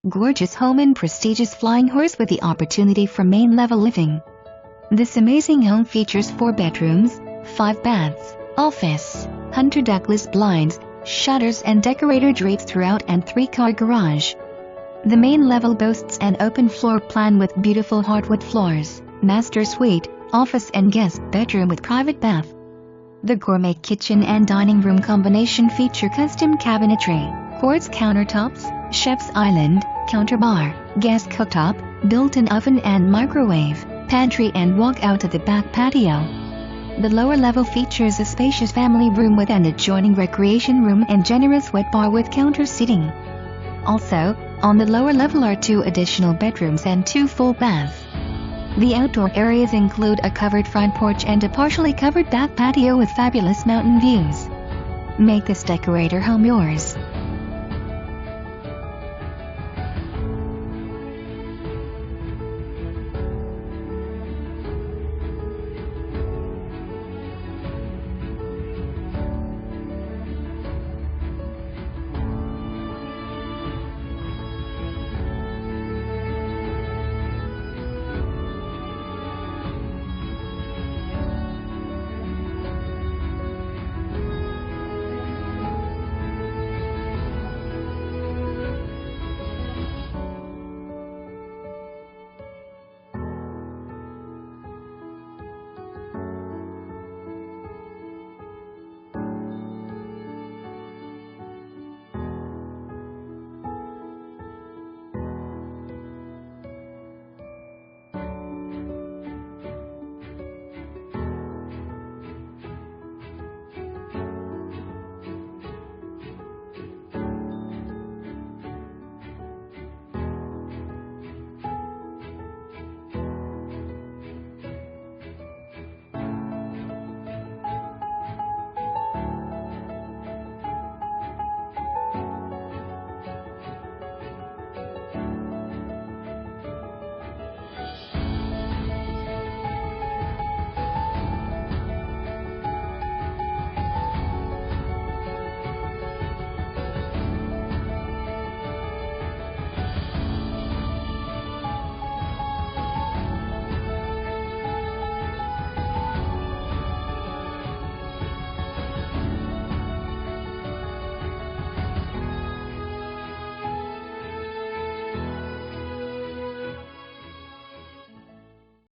Gorgeous home in prestigious flying horse with the opportunity for main-level living. This amazing home features 4 bedrooms, 5 baths, office, hunter ductless blinds, shutters and decorator drapes throughout and 3-car garage. The main level boasts an open floor plan with beautiful hardwood floors, master suite, office and guest bedroom with private bath. The gourmet kitchen and dining room combination feature custom cabinetry, quartz countertops, chef's island, counterbar, gas cooktop, built-in oven and microwave, pantry and walkout to the back patio. The lower level features a spacious family room with an adjoining recreation room and generous wet bar with counter seating. Also, on the lower level are 2 additional bedrooms and 2 full baths. The outdoor areas include a covered front porch and a partially covered back patio with fabulous mountain views. Make this decorator home yours.